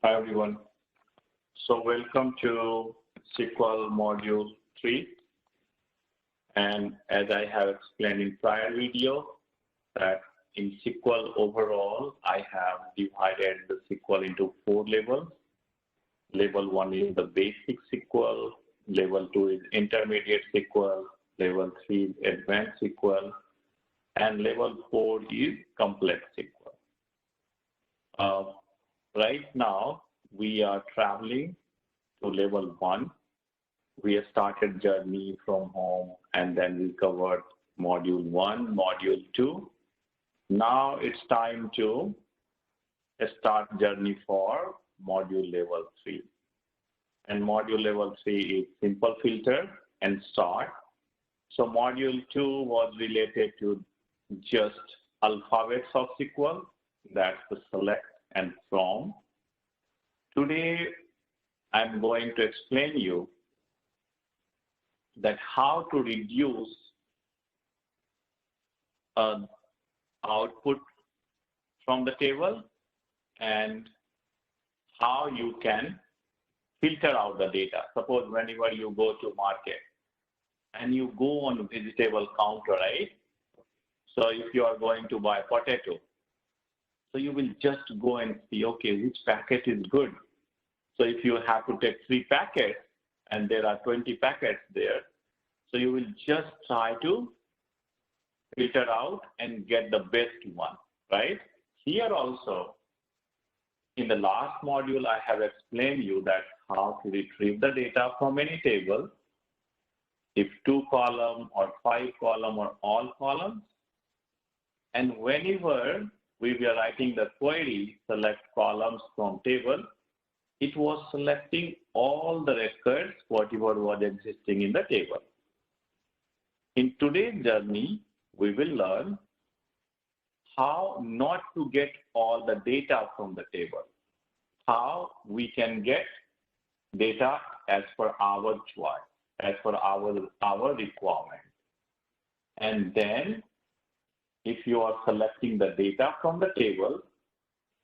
Hi everyone. So welcome to SQL Module 3. And as I have explained in prior video, that in SQL overall, I have divided the SQL into 4 levels. Level 1 is the basic SQL, level 2 is intermediate SQL, level 3 is advanced SQL, and level 4 is complex SQL. Right now, we are traveling to level 1. We have started journey from home, and then we covered module 1, module 2. Now it's time to start journey for module level 3. And module level 3 is simple filter and sort. So module 2 was related to just alphabets of SQL, that's the select and from. Today, I'm going to explain you that how to reduce output from the table and how you can filter out the data. Suppose whenever you go to market and you go on vegetable counter, right? So if you are going to buy potato, so you will just go and see, okay, which packet is good. So if you have to take 3 packets and there are 20 packets there, so you will just try to filter out and get the best one, right? Here also, in the last module, I have explained you that how to retrieve the data from any table, if 2 column or 5 column or all columns. And whenever we were writing the query, select columns from table, it was selecting all the records, whatever was existing in the table. In today's journey, we will learn how not to get all the data from the table, how we can get data as per our choice, as per our requirement. And then, if you are selecting the data from the table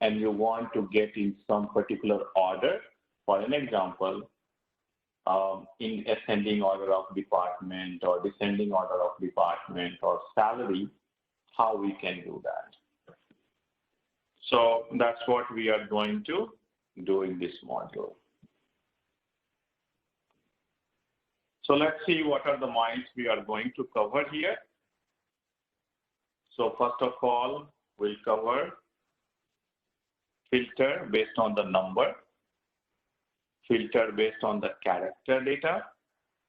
and you want to get in some particular order, for an example, in ascending order of department or descending order of department or salary, how we can do that. So that's what we are going to do in this module. So let's see what are the minds we are going to cover here. So first of all, we'll cover filter based on the number, filter based on the character data,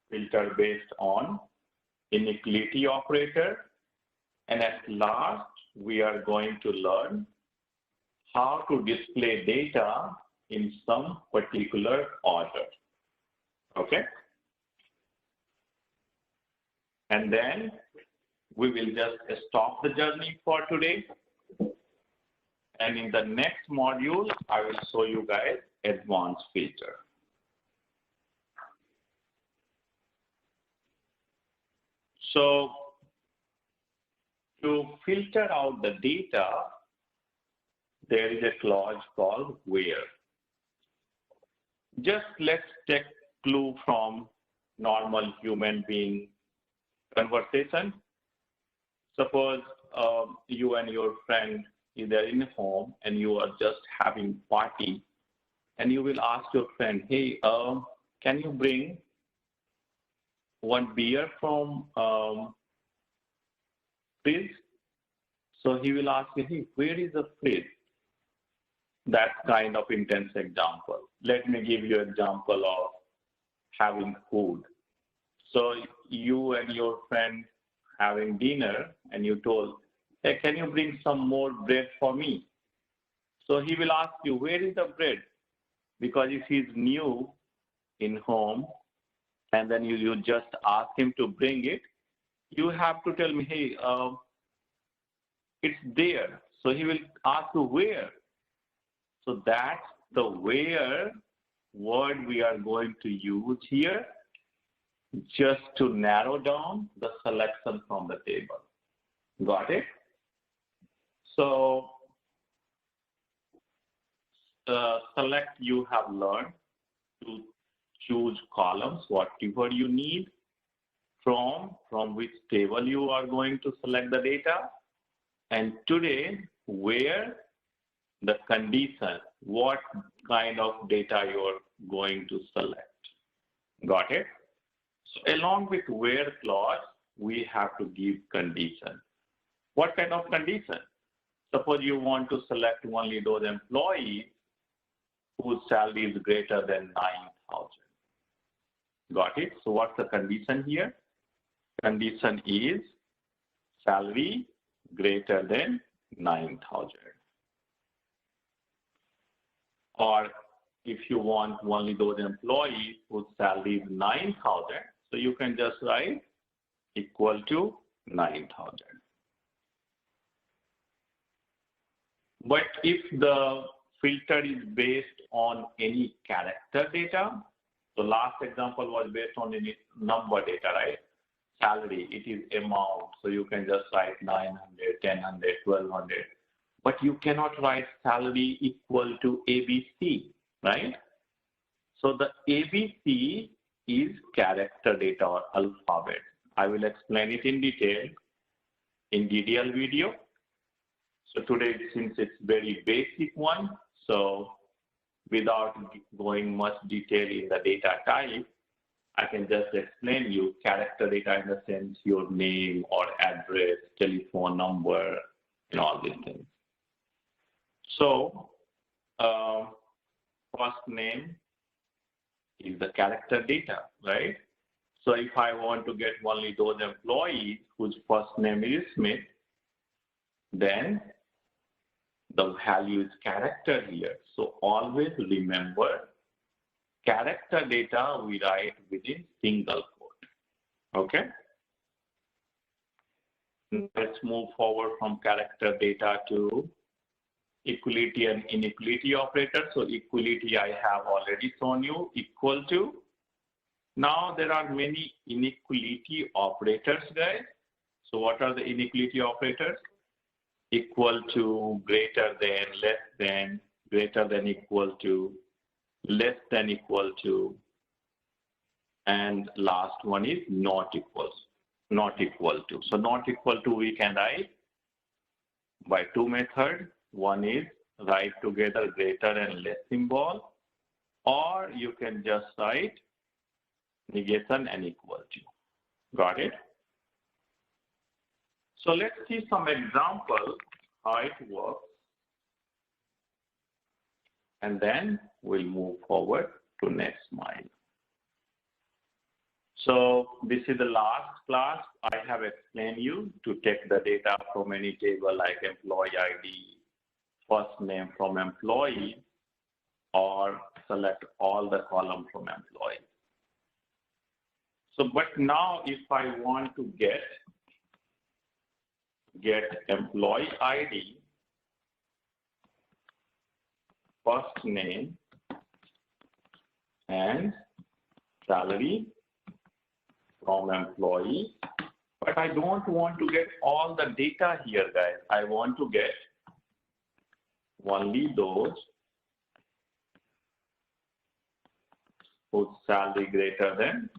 filter based on inequality operator, and at last, we are going to learn how to display data in some particular order, okay? And then we will just stop the journey for today. And in the next module, I will show you guys advanced filter. So to filter out the data, there is a clause called where. Just let's take clue from normal human being conversation. Suppose you and your friend either in home and you are just having party, and you will ask your friend, hey, can you bring 1 beer from fridge? So he will ask you, hey, where is the fridge? That kind of intense example. Let me give you an example of having food. So you and your friend having dinner, and you told, hey, can you bring some more bread for me? So he will ask you, where is the bread? Because if he's new in home, and then you just ask him to bring it, you have to tell me, hey, it's there. So he will ask you where. So that's the where word we are going to use here, just to narrow down the selection from the table. Got it? So select you have learned to choose columns, whatever you need, from which table you are going to select the data, and today where the condition, what kind of data you are going to select. Got it? So along with where clause, we have to give condition. What kind of condition? Suppose you want to select only those employees whose salary is greater than 9,000. Got it? So what's the condition here? Condition is salary greater than 9,000. Or if you want only those employees whose salary is 9,000, so you can just write equal to 9,000. But if the filter is based on any character data, so last example was based on any number data, right? Salary, it is amount, so you can just write 900, 1000, 1200. But you cannot write salary equal to ABC, right? So the ABC is character data or alphabet. I will explain it in detail in DDL video. So today, since it's very basic one, so without going much detail in the data type, I can just explain you character data in the sense your name or address, telephone number, and all these things. So first name is the character data, right? So if I want to get only those employees whose first name is Smith, then the value is character here. So always remember, character data we write within single quote. Okay? Let's move forward from character data to equality and inequality operators. So equality I have already shown you, equal to. Now there are many inequality operators, guys. So what are the inequality operators? Equal to, greater than, less than, greater than equal to, less than equal to, and last one is not equal to. So not equal to we can write by two methods. One is write together greater and less symbol, or you can just write negation and equal to. Got it? So let's see some examples how it works, and then we'll move forward to next mile. So this is the last class. I have explained you to take the data from any table like employee ID, first name from employee, or select all the column from employee. So, but now if I want to get employee ID, first name, and salary from employee, but I don't want to get all the data here, guys. I want to get only those whose salary greater than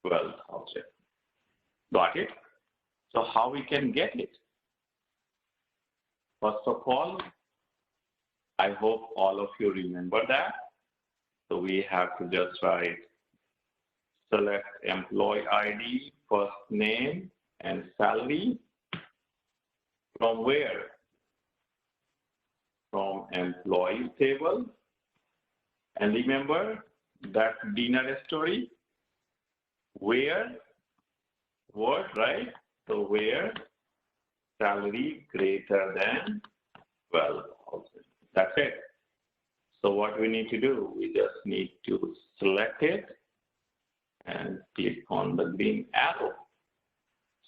12,000. Got it? So how we can get it? First of all, I hope all of you remember that. So we have to just write select employee ID, first name, and salary. From where? From employee table. And remember that dinner story, where, what, right? So where salary greater than 12,000. That's it. So what we need to do, we just need to select it and click on the green arrow.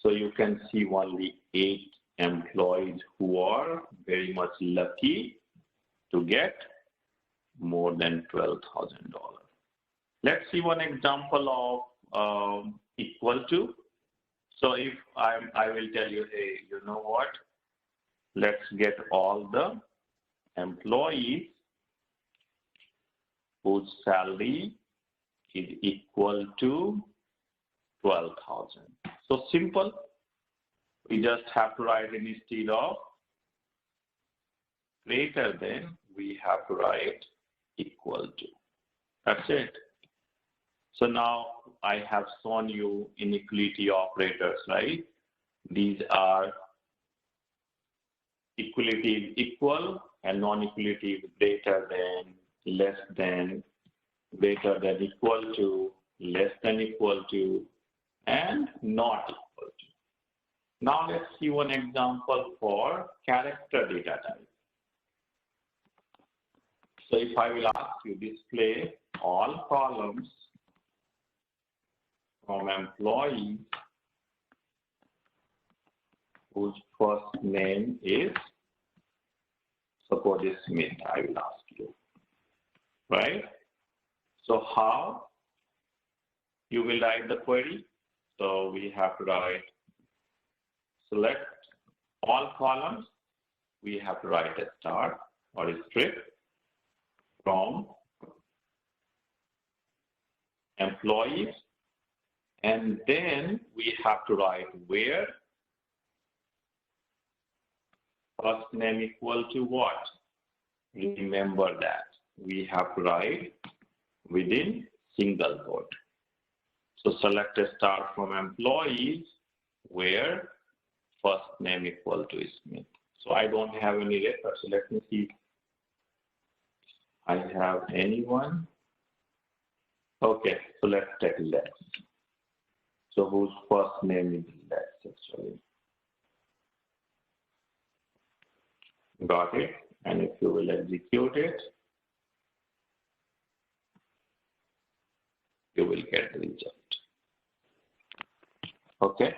So you can see only 8 employees who are very much lucky to get more than $12,000. Let's see one example of equal to. So if I will tell you, hey, you know what? Let's get all the employees whose salary is equal to 12,000. So simple. We just have to write instead of greater than, we have to write equal to. That's it. So now I have shown you inequality operators, right? These are equality is equal and non-equality is greater than, less than, greater than equal to, less than equal to, and not equal to. Now let's see one example for character data type. So if I will ask you display all columns from employees whose first name is, suppose it's Smith, I will ask you, right? So how you will write the query? So we have to write select all columns. We have to write a star or a strip from employees, and then we have to write where first name equal to what? Remember that we have to write within single quote. So select a star from employees where first name equal to Smith. So I don't have any record. So let me see if I have anyone. Okay, so let's take Lex. So whose first name is Lex actually? Got it. And if you will execute it, you will get the result. Okay.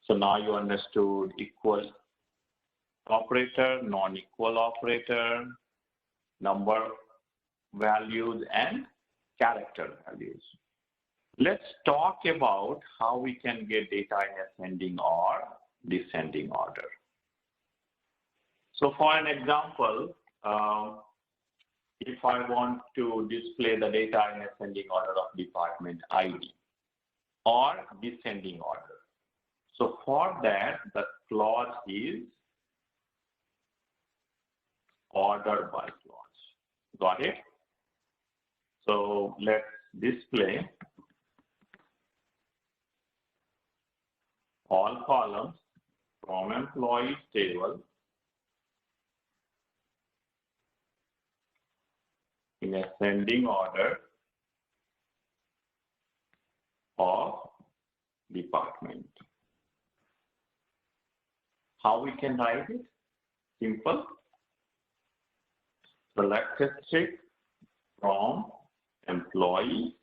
So now you understood equal operator, non-equal operator, number values, and character values. Let's talk about how we can get data in ascending or descending order. So for an example, if I want to display the data in ascending order of department ID or descending order. So for that, the clause is order by clause. Got it? So let's display all columns from employees table in ascending order of department. How we can write it? Simple. Select a strip from employee,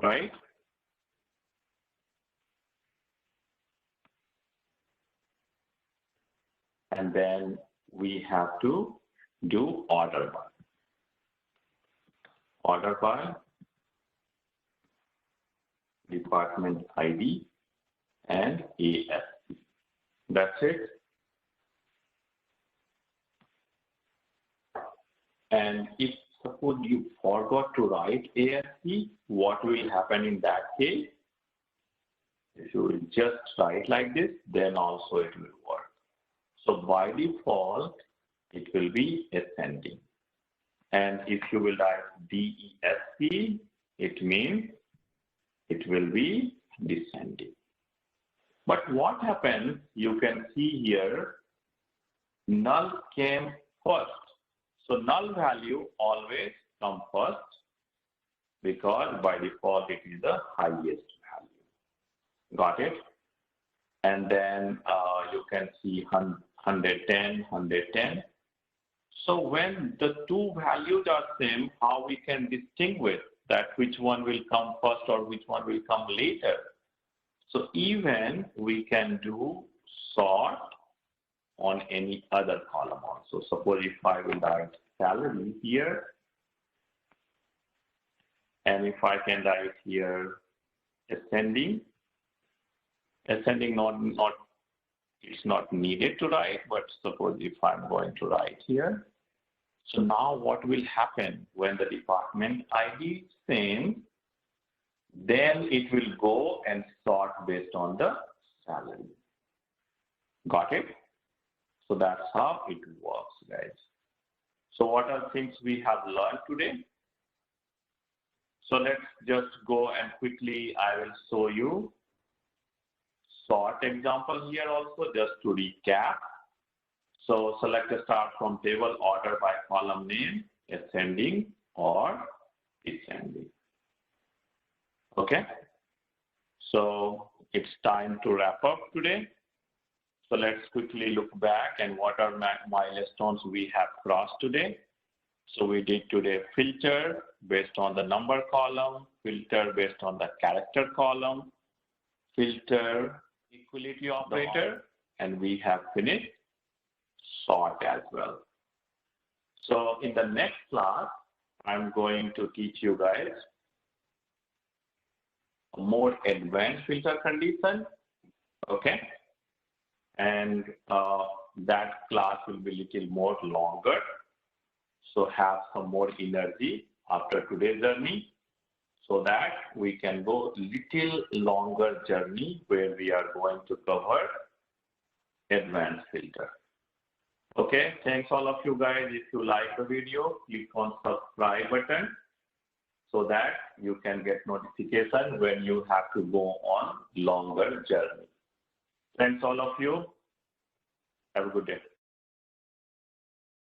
right? And then we have to do order by. Order by department ID and ASC. That's it. And if suppose you forgot to write ASC, what will happen in that case? If you will just write like this, then also it will work. So by default, it will be ascending. And if you will write DESC, it means it will be descending. But what happens, you can see here, null came first. So null value always comes first because by default it is the highest value. Got it? And then you can see 110, 110. So when the two values are same, how we can distinguish that which one will come first or which one will come later? So even we can do sort on any other column also. Suppose if I will write salary here, and if I can write here ascending not it's not needed to write, but suppose if I'm going to write here, So now what will happen when the department ID is same, then it will go and sort based on the salary. Got it? So that's how it works, guys. So what are things we have learned today? So let's just go and quickly, I will show you sort example here also, just to recap. So select a start from table, order by column name, ascending or descending. Okay. So it's time to wrap up today. So let's quickly look back and what are milestones we have crossed today. So we did today filter based on the number column, filter based on the character column, filter equality operator, and we have finished sort as well. So in the next class, I'm going to teach you guys a more advanced filter condition, okay? And that class will be a little more longer. So have some more energy after today's journey so that we can go little longer journey where we are going to cover advanced filter. Okay, thanks all of you guys. If you like the video, click on subscribe button so that you can get notification when you have to go on longer journey. Thanks all of you. Have a good day.